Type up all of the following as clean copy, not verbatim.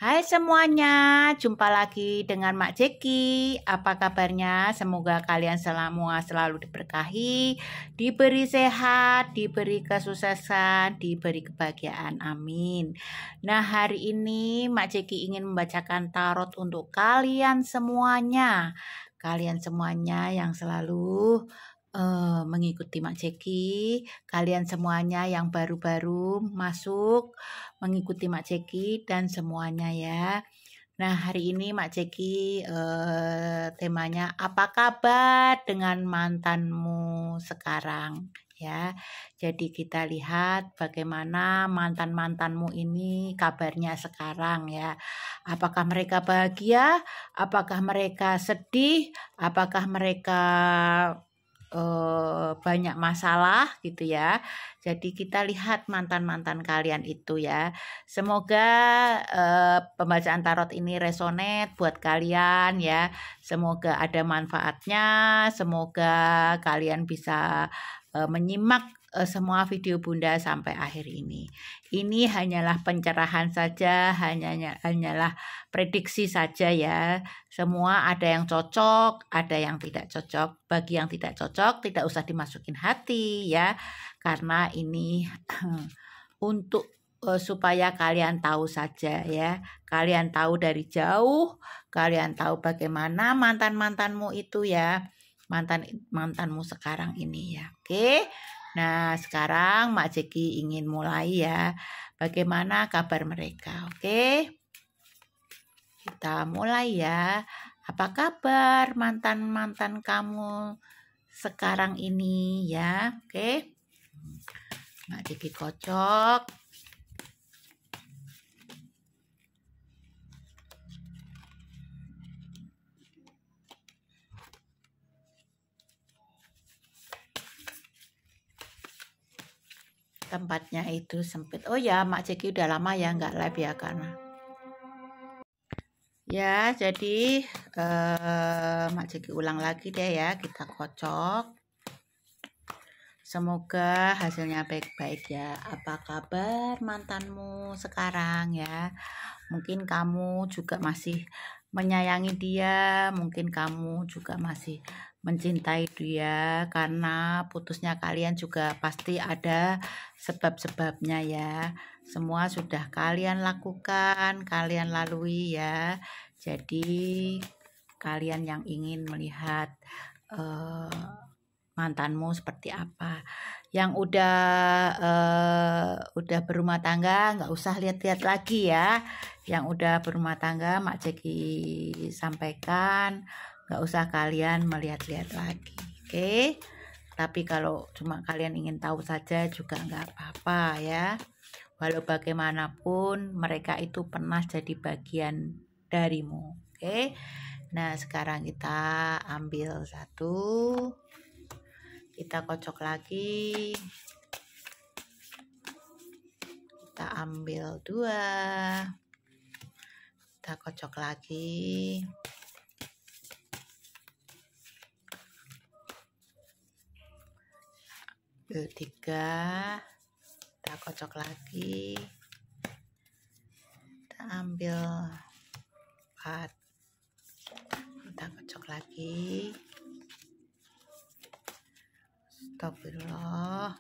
Hai semuanya, jumpa lagi dengan Mak Jeki. Apa kabarnya? Semoga kalian semua selalu diberkahi, diberi sehat, diberi kesuksesan, diberi kebahagiaan. Amin. Nah, hari ini Mak Jeki ingin membacakan tarot untuk kalian semuanya. Kalian semuanya yang selalu mengikuti Mak Jeki, kalian semuanya yang baru-baru masuk mengikuti Mak Jeki dan semuanya ya. Nah, hari ini Mak Jeki temanya apa kabar dengan mantanmu sekarang ya. Jadi kita lihat bagaimana mantan-mantanmu ini kabarnya sekarang ya. Apakah mereka bahagia? Apakah mereka sedih? Apakah mereka banyak masalah gitu ya. Jadi kita lihat mantan-mantan kalian itu ya. Semoga pembacaan tarot ini resonate buat kalian ya. Semoga ada manfaatnya. Semoga kalian bisa menyimak semua video Bunda sampai akhir ini. Ini hanyalah pencerahan saja, hanyalah prediksi saja ya. Semua ada yang cocok, ada yang tidak cocok. Bagi yang tidak cocok, tidak usah dimasukin hati ya. Karena ini untuk supaya kalian tahu saja ya. Kalian tahu dari jauh, kalian tahu bagaimana mantan-mantanmu itu ya. Mantanmu sekarang ini ya. Oke. Nah, sekarang Mak Jeki ingin mulai ya. Bagaimana kabar mereka? Oke. Kita mulai ya. Apa kabar mantan-mantan kamu sekarang ini ya? Oke. Mak Jeki kocok. Tempatnya itu sempit. Oh ya, Mak Jeki udah lama ya nggak live ya karena. Ya, jadi Mak Jeki ulang lagi deh ya, kita kocok. Semoga hasilnya baik-baik ya. Apa kabar mantanmu sekarang ya? Mungkin kamu juga masih menyayangi dia, mungkin kamu juga masih mencintai dia karena putusnya kalian juga pasti ada sebab-sebabnya ya. Semua sudah kalian lakukan, kalian lalui ya. Jadi kalian yang ingin melihat mantanmu seperti apa. Yang udah berumah tangga nggak usah lihat-lihat lagi ya. Yang udah berumah tangga Mak Jeki sampaikan nggak usah kalian melihat-lihat lagi. Oke. Tapi kalau cuma kalian ingin tahu saja juga nggak apa-apa ya. Walau bagaimanapun mereka itu pernah jadi bagian darimu. Oke. Nah, sekarang kita ambil satu. Kita kocok lagi. Kita ambil dua. Kita kocok lagi. Ambil tiga. Kita kocok lagi. Kita ambil empat. Kita kocok lagi. Astagfirullah.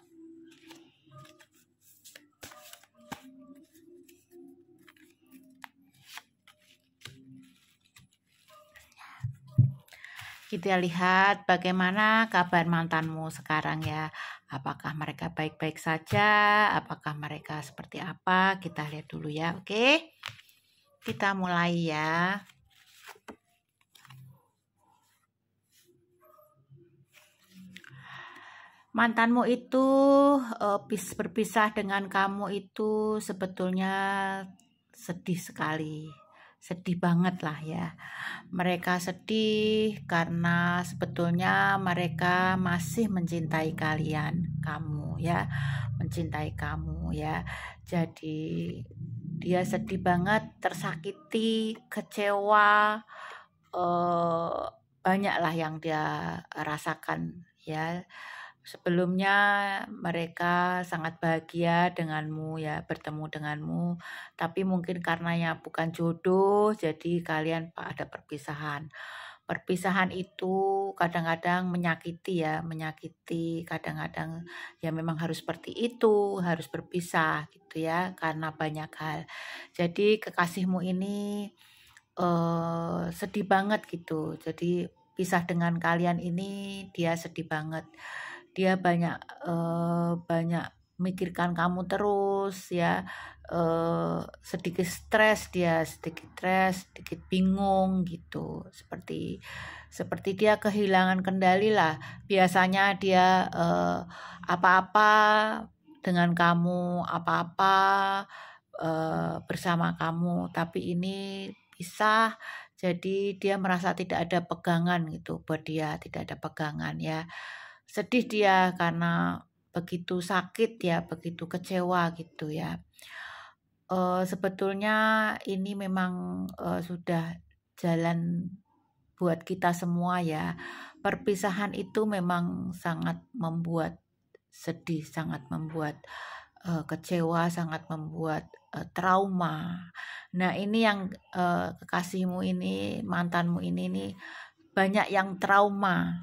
Kita lihat bagaimana kabar mantanmu sekarang ya. Apakah mereka baik-baik saja? Apakah mereka seperti apa? Kita lihat dulu ya, oke? Kita mulai ya. Mantanmu itu berpisah dengan kamu itu sebetulnya sedih sekali. Sedih banget lah ya. Mereka sedih karena sebetulnya mereka masih mencintai kamu ya. Mencintai kamu ya. Jadi dia sedih banget, tersakiti, kecewa. Banyaklah yang dia rasakan ya. Sebelumnya mereka sangat bahagia denganmu ya, bertemu denganmu, tapi mungkin karena ya bukan jodoh, jadi kalian ada perpisahan. Perpisahan itu kadang-kadang menyakiti ya, menyakiti kadang-kadang ya memang harus seperti itu, harus berpisah gitu ya, karena banyak hal. Jadi kekasihmu ini sedih banget gitu. Jadi pisah dengan kalian ini dia sedih banget. Dia banyak mikirkan kamu terus ya. Sedikit stres, sedikit bingung gitu. Seperti dia kehilangan kendali lah. Biasanya dia apa-apa dengan kamu, apa-apa bersama kamu, tapi ini pisah, jadi dia merasa tidak ada pegangan gitu, buat dia tidak ada pegangan ya. Sedih dia karena begitu sakit ya, begitu kecewa gitu ya. Sebetulnya ini memang sudah jalan buat kita semua ya. Perpisahan itu memang sangat membuat sedih, sangat membuat kecewa, sangat membuat trauma. Nah ini yang kekasihmu ini, mantanmu ini nih banyak yang trauma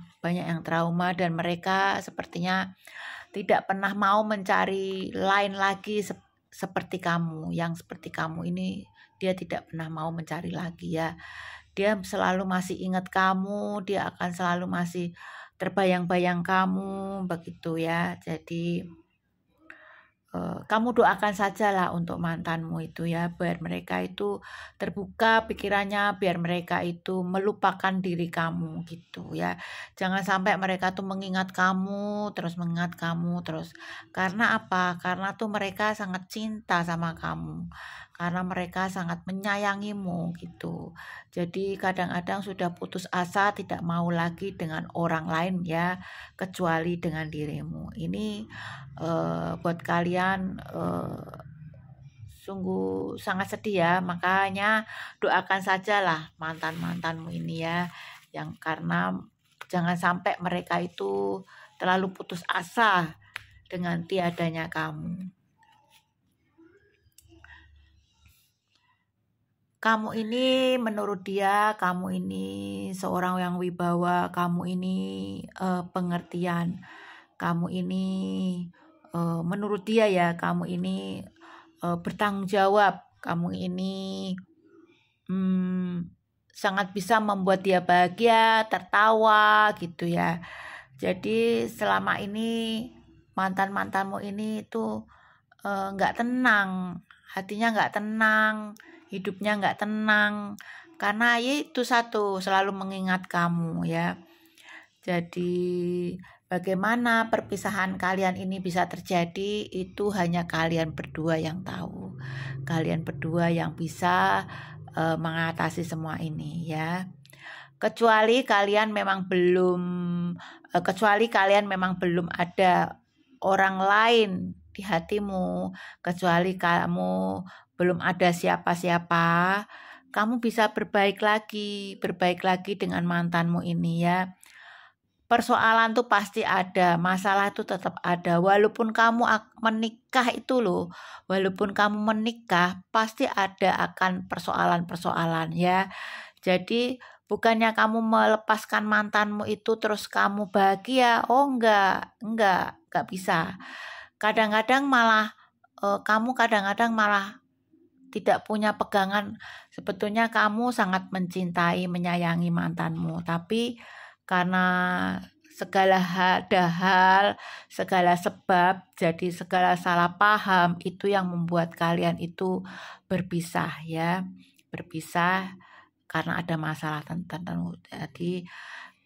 dan mereka sepertinya tidak pernah mau mencari lain lagi seperti kamu. Yang seperti kamu ini dia tidak pernah mau mencari lagi ya. Dia selalu masih ingat kamu, dia akan selalu masih terbayang-bayang kamu begitu ya. Jadi kamu doakan sajalah untuk mantanmu itu ya, biar mereka itu terbuka pikirannya, biar mereka itu melupakan diri kamu gitu ya. Jangan sampai mereka tuh mengingat kamu terus. Karena apa? Karena tuh mereka sangat cinta sama kamu. Karena mereka sangat menyayangimu gitu. Jadi kadang-kadang sudah putus asa, tidak mau lagi dengan orang lain ya, kecuali dengan dirimu. Ini buat kalian sungguh sangat sedih ya, makanya doakan sajalah mantan-mantanmu ini ya, yang karena jangan sampai mereka itu terlalu putus asa dengan tiadanya kamu. Kamu ini menurut dia, kamu ini seorang yang wibawa, kamu ini pengertian, kamu ini menurut dia ya, kamu ini bertanggung jawab, kamu ini sangat bisa membuat dia bahagia, tertawa gitu ya. Jadi selama ini mantan-mantanmu ini tuh nggak tenang, hatinya nggak tenang, hidupnya nggak tenang, karena ya itu satu, selalu mengingat kamu ya. Jadi bagaimana perpisahan kalian ini bisa terjadi, itu hanya kalian berdua yang tahu. Kalian berdua yang bisa mengatasi semua ini ya. Kecuali kalian memang belum ada orang lain di hatimu, kecuali kamu belum ada siapa-siapa, kamu bisa berbaik lagi dengan mantanmu ini ya. Persoalan tuh pasti ada, masalah itu tetap ada. Walaupun kamu menikah itu loh, walaupun kamu menikah pasti ada akan persoalan-persoalan ya. Jadi bukannya kamu melepaskan mantanmu itu terus kamu bahagia. Oh enggak bisa. Kadang-kadang malah kamu tidak punya pegangan. Sebetulnya kamu sangat mencintai, menyayangi mantanmu, tapi karena segala hal, segala sebab, jadi segala salah paham itu yang membuat kalian itu berpisah ya, berpisah karena ada masalah tertentu. Jadi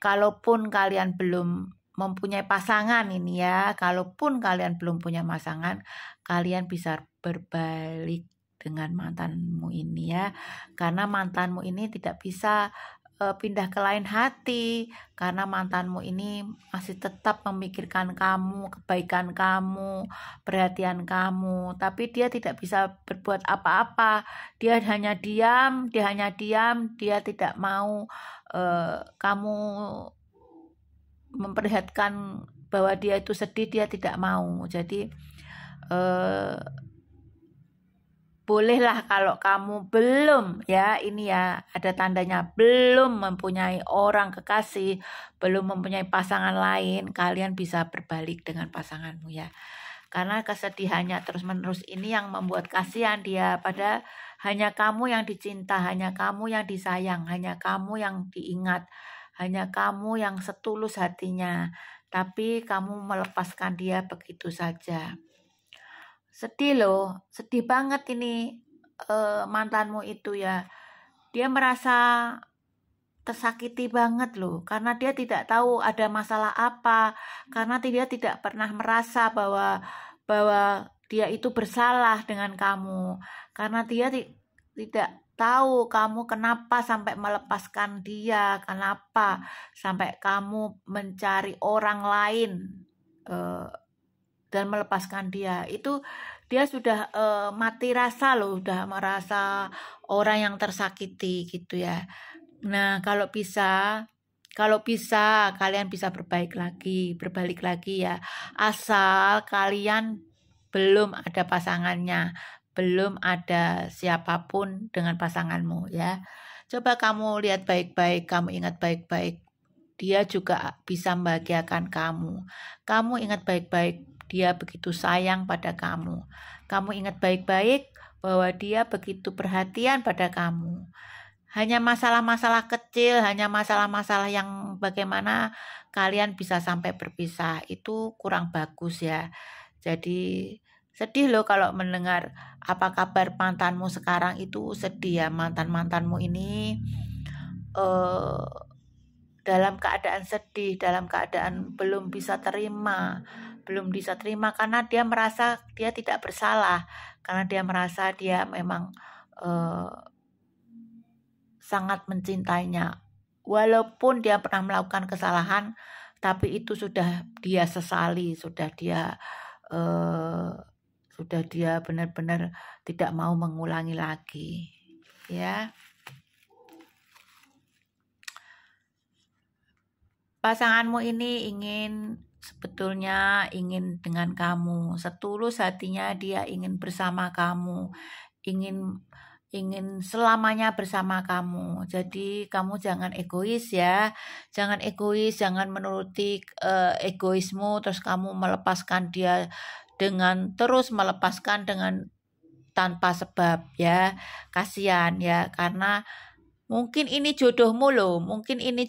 kalaupun kalian belum mempunyai pasangan ini ya, kalaupun kalian belum punya pasangan, kalian bisa berbalik dengan mantanmu ini ya, karena mantanmu ini tidak bisa pindah ke lain hati, karena mantanmu ini masih tetap memikirkan kamu, kebaikan kamu, perhatian kamu, tapi dia tidak bisa berbuat apa-apa. Dia hanya diam, dia tidak mau kamu memperlihatkan bahwa dia itu sedih, dia tidak mau. Jadi bolehlah kalau kamu belum, ya ini ya ada tandanya, belum mempunyai orang kekasih, belum mempunyai pasangan lain, kalian bisa berbalik dengan pasanganmu ya. Karena kesedihannya terus-menerus ini yang membuat kasihan dia, pada hanya kamu yang dicinta, hanya kamu yang disayang, hanya kamu yang diingat, hanya kamu yang setulus hatinya, tapi kamu melepaskan dia begitu saja. Sedih loh, sedih banget ini mantanmu itu ya. Dia merasa tersakiti banget loh, karena dia tidak tahu ada masalah apa, karena dia tidak pernah merasa bahwa dia itu bersalah dengan kamu, karena dia tidak tahu kamu kenapa sampai melepaskan dia, kenapa sampai kamu mencari orang lain dan melepaskan dia. Itu dia sudah mati rasa loh, udah merasa orang yang tersakiti gitu ya. Nah, kalau bisa kalian bisa berbalik lagi ya. Asal kalian belum ada pasangannya, belum ada siapapun dengan pasanganmu ya. Coba kamu lihat baik-baik, kamu ingat baik-baik. Dia juga bisa membahagiakan kamu. Kamu ingat baik-baik, dia begitu sayang pada kamu. Kamu ingat baik-baik bahwa dia begitu perhatian pada kamu. Hanya masalah-masalah kecil, hanya masalah-masalah yang bagaimana kalian bisa sampai berpisah, itu kurang bagus ya. Jadi sedih loh kalau mendengar apa kabar mantanmu sekarang, itu sedih ya. Mantan-mantanmu ini dalam keadaan sedih, dalam keadaan belum bisa terima karena dia merasa dia tidak bersalah, karena dia merasa dia memang sangat mencintainya. Walaupun dia pernah melakukan kesalahan, tapi itu sudah dia sesali, sudah dia benar-benar tidak mau mengulangi lagi ya. Pasanganmu ini sebetulnya ingin dengan kamu, setulus hatinya dia ingin bersama kamu, ingin selamanya bersama kamu. Jadi kamu jangan egois ya, jangan menuruti egoismu, terus kamu melepaskan dia dengan tanpa sebab ya. Kasihan ya, karena mungkin ini jodohmu loh, mungkin ini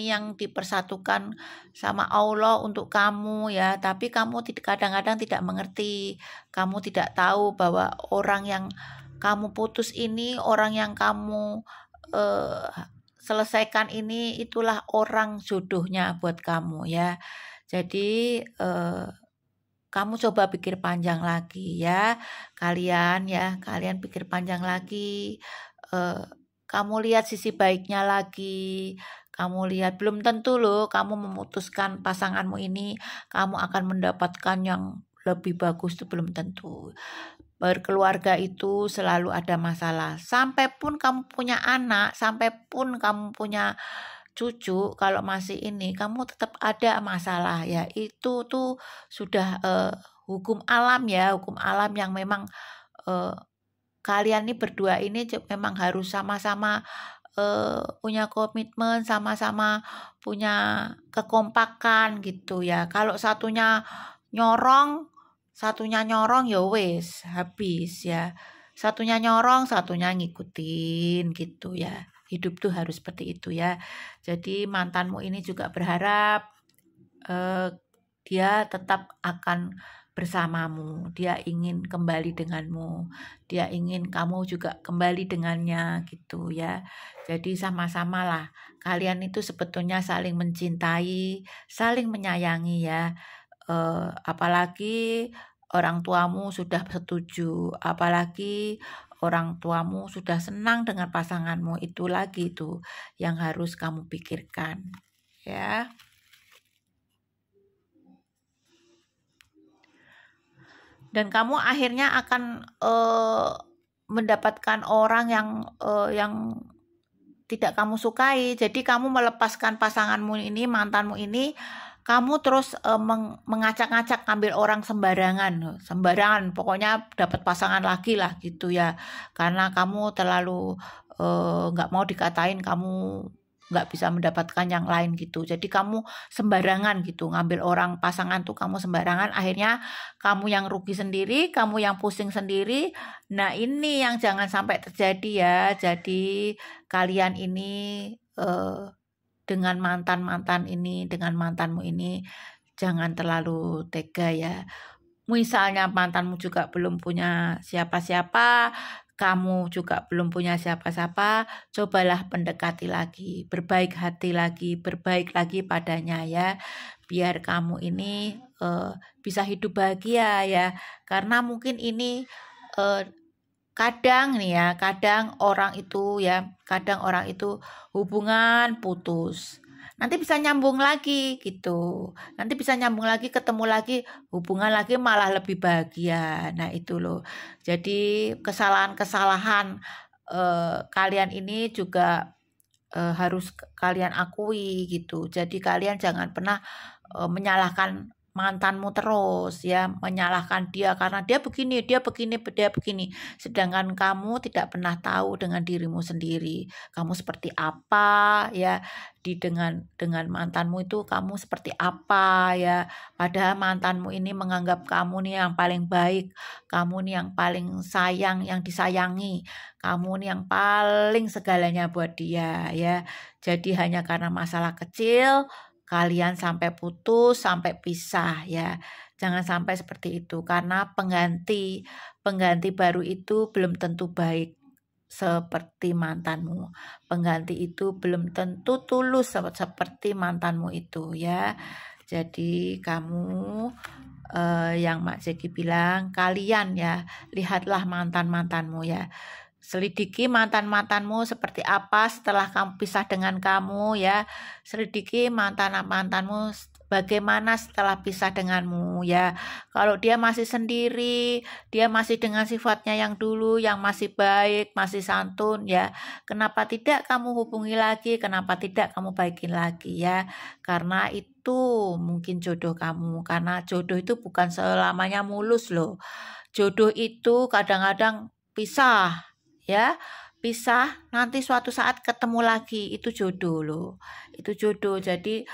yang dipersatukan sama Allah untuk kamu ya, tapi kamu kadang-kadang tidak mengerti, kamu tidak tahu bahwa orang yang kamu putus ini, orang yang kamu selesaikan ini, itulah orang jodohnya buat kamu ya. Jadi kamu coba pikir panjang lagi ya, kalian pikir panjang lagi. Kamu lihat sisi baiknya lagi, kamu lihat belum tentu loh kamu memutuskan pasanganmu ini kamu akan mendapatkan yang lebih bagus, itu belum tentu. Berkeluarga itu selalu ada masalah, sampai pun kamu punya anak, sampai pun kamu punya cucu, kalau masih ini kamu tetap ada masalah ya. Itu tuh sudah hukum alam ya, hukum alam yang memang kalian nih berdua ini memang harus sama-sama punya komitmen, sama-sama punya kekompakan gitu ya. Kalau satunya nyorong ya wes habis ya. Satunya nyorong, satunya ngikutin gitu ya. Hidup tuh harus seperti itu ya. Jadi mantanmu ini juga berharap dia tetap akan bersamamu, dia ingin kembali denganmu, dia ingin kamu juga kembali dengannya gitu ya. Jadi sama-sama lah, kalian itu sebetulnya saling mencintai, saling menyayangi ya. Apalagi orang tuamu sudah setuju, apalagi orang tuamu sudah senang dengan pasanganmu, itu lagi tuh yang harus kamu pikirkan ya. Dan kamu akhirnya akan mendapatkan orang yang tidak kamu sukai. Jadi kamu melepaskan pasanganmu ini, mantanmu ini, kamu terus mengacak-ngacak ngambil orang sembarangan, pokoknya dapat pasangan lagi lah gitu ya, karena kamu terlalu nggak mau dikatain kamu nggak bisa mendapatkan yang lain gitu. Jadi kamu sembarangan gitu ngambil orang pasangan tuh, kamu sembarangan, akhirnya kamu yang rugi sendiri, kamu yang pusing sendiri. Nah ini yang jangan sampai terjadi ya. Jadi kalian ini dengan mantanmu ini jangan terlalu tega ya. Misalnya mantanmu juga belum punya siapa-siapa, kamu juga belum punya siapa-siapa, cobalah pendekati lagi, berbaik hati lagi, berbaik lagi padanya ya, biar kamu ini bisa hidup bahagia ya. Karena mungkin ini kadang orang itu hubungan putus, nanti bisa nyambung lagi gitu, nanti bisa nyambung lagi, ketemu lagi, hubungan lagi malah lebih bahagia. Nah itu loh, jadi kesalahan-kesalahan kalian ini juga harus kalian akui gitu. Jadi kalian jangan pernah menyalahkan mantanmu terus ya, menyalahkan dia karena dia begini, sedangkan kamu tidak pernah tahu dengan dirimu sendiri kamu seperti apa ya, dengan mantanmu itu kamu seperti apa ya, padahal mantanmu ini menganggap kamu nih yang paling baik, kamu nih yang paling sayang, yang disayangi, kamu nih yang paling segalanya buat dia ya. Jadi hanya karena masalah kecil kalian sampai putus, sampai pisah ya. Jangan sampai seperti itu, karena pengganti baru itu belum tentu baik seperti mantanmu. Pengganti itu belum tentu tulus seperti mantanmu itu ya. Jadi kamu yang Mak Jeki bilang, kalian ya lihatlah mantanmu ya. Selidiki mantanmu seperti apa setelah kamu pisah dengan kamu ya. Selidiki mantanmu bagaimana setelah pisah denganmu ya. Kalau dia masih sendiri, dia masih dengan sifatnya yang dulu, yang masih baik, masih santun ya, kenapa tidak kamu hubungi lagi, kenapa tidak kamu baikin lagi ya. Karena itu mungkin jodoh kamu, karena jodoh itu bukan selamanya mulus loh. Jodoh itu kadang-kadang pisah ya, pisah nanti suatu saat ketemu lagi, itu jodoh loh, itu jodoh. Jadi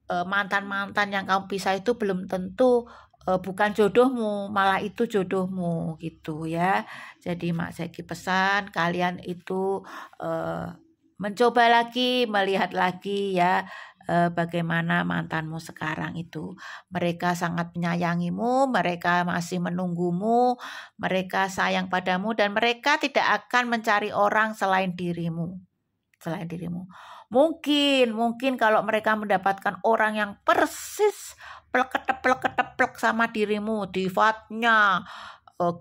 mantan-mantan yang kamu pisah itu belum tentu bukan jodohmu, malah itu jodohmu gitu ya. Jadi Mak Zeki pesan kalian itu mencoba lagi, melihat lagi ya, bagaimana mantanmu sekarang itu. Mereka sangat menyayangimu, mereka masih menunggumu, mereka sayang padamu, dan mereka tidak akan mencari orang selain dirimu. Mungkin kalau mereka mendapatkan orang yang persis plek sama dirimu, sifatnya,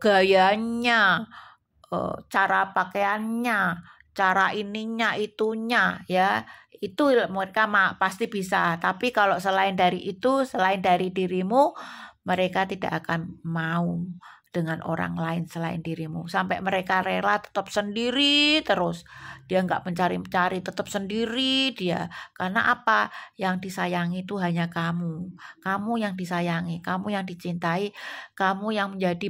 gayanya, cara pakaiannya, cara ininya, itunya ya, itu mereka pasti bisa. Tapi kalau selain dari itu, selain dari dirimu, mereka tidak akan mau dengan orang lain selain dirimu, sampai mereka rela tetap sendiri terus. Dia nggak mencari-cari, tetap sendiri dia. Karena apa? Yang disayangi itu hanya kamu yang disayangi, kamu yang dicintai, kamu yang menjadi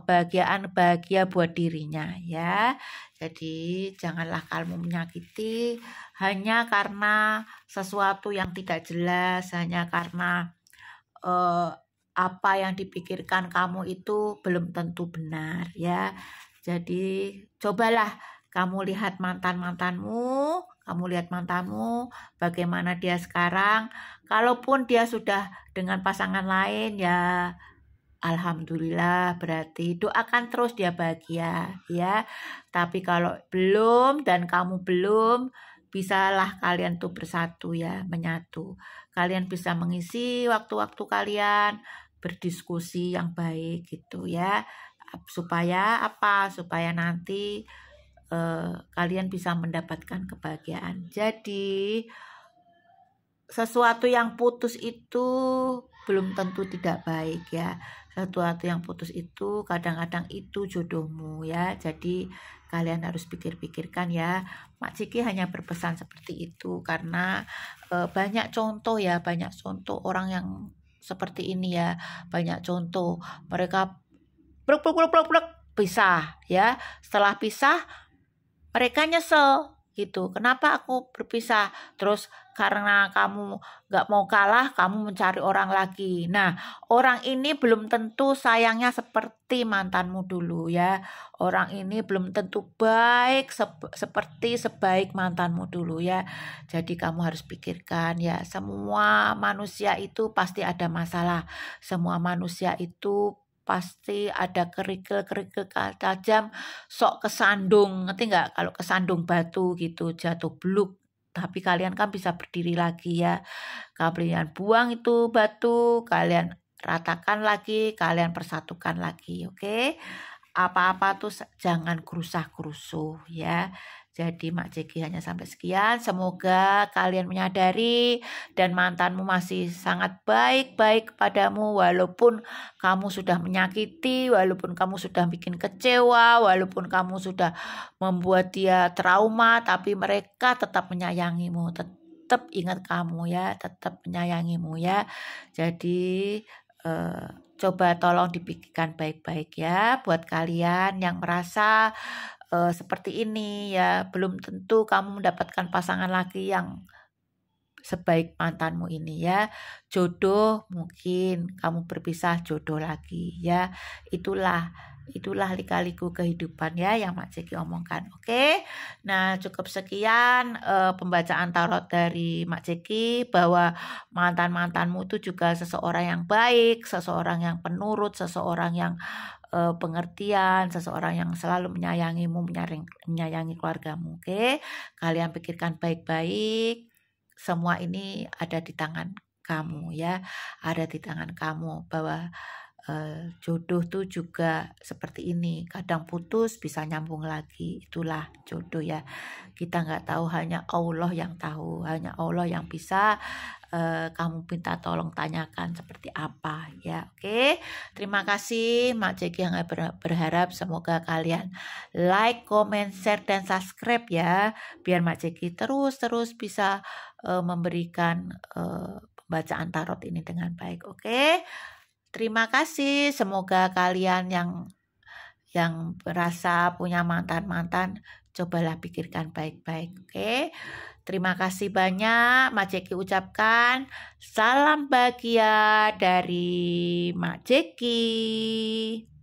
bahagia buat dirinya ya. Jadi janganlah kamu menyakiti hanya karena sesuatu yang tidak jelas, hanya karena apa yang dipikirkan kamu itu belum tentu benar ya. Jadi cobalah kamu lihat mantanmu, bagaimana dia sekarang. Kalaupun dia sudah dengan pasangan lain ya, alhamdulillah, berarti doakan terus dia bahagia ya. Tapi kalau belum dan kamu belum, bisalah kalian tuh bersatu ya, menyatu. Kalian bisa mengisi waktu-waktu kalian berdiskusi yang baik gitu ya, supaya apa? Supaya nanti kalian bisa mendapatkan kebahagiaan. Jadi sesuatu yang putus itu belum tentu tidak baik ya. Sesuatu yang putus itu kadang-kadang itu jodohmu ya. Jadi kalian harus pikir-pikirkan ya. Mak Ciki hanya berpesan seperti itu karena banyak contoh ya, banyak contoh orang yang seperti ini ya, banyak contoh mereka bruk, pisah ya. Setelah pisah mereka nyesel gitu. Kenapa aku berpisah? Terus karena kamu gak mau kalah, kamu mencari orang lagi. Nah, orang ini belum tentu sayangnya seperti mantanmu dulu ya. Orang ini belum tentu baik seperti sebaik mantanmu dulu ya. Jadi kamu harus pikirkan ya, semua manusia itu pasti ada masalah. Semua manusia itu pasti ada kerikil-kerikil tajam, sok kesandung, ngerti nggak? Kalau kesandung batu gitu, jatuh bluk. Tapi kalian kan bisa berdiri lagi ya. Kalian buang itu batu, kalian ratakan lagi, kalian persatukan lagi, oke? Apa-apa tuh jangan kerusah-kerusuh ya. Jadi Mak Ciki hanya sampai sekian. Semoga kalian menyadari dan mantanmu masih sangat baik-baik kepadamu walaupun kamu sudah menyakiti, walaupun kamu sudah bikin kecewa, walaupun kamu sudah membuat dia trauma, tapi mereka tetap menyayangimu, tetap ingat kamu ya, tetap menyayangimu ya. Jadi coba tolong dipikirkan baik-baik ya buat kalian yang merasa seperti ini ya, belum tentu kamu mendapatkan pasangan lagi yang sebaik mantanmu ini ya. Jodoh mungkin kamu berpisah jodoh lagi ya. Itulah lika-liku kehidupan ya yang Mak Ciki omongkan. Oke. Nah, cukup sekian pembacaan tarot dari Mak Ciki bahwa mantan-mantanmu itu juga seseorang yang baik, seseorang yang penurut, seseorang yang pengertian, seseorang yang selalu menyayangimu, menyayangi keluargamu. Oke. Kalian pikirkan baik-baik. Semua ini ada di tangan kamu ya, ada di tangan kamu bahwa jodoh tuh juga seperti ini, kadang putus bisa nyambung lagi, itulah jodoh ya. Kita nggak tahu, hanya Allah yang tahu, hanya Allah yang bisa kamu minta tolong tanyakan seperti apa ya. Oke, terima kasih Mak Ciki yang berharap semoga kalian like, comment, share, dan subscribe ya, biar Mak Ciki terus bisa memberikan pembacaan tarot ini dengan baik. Oke, terima kasih. Semoga kalian yang merasa punya mantan, cobalah pikirkan baik-baik. Oke. Terima kasih banyak Mak Ciki ucapkan. Salam bahagia dari Mak Ciki.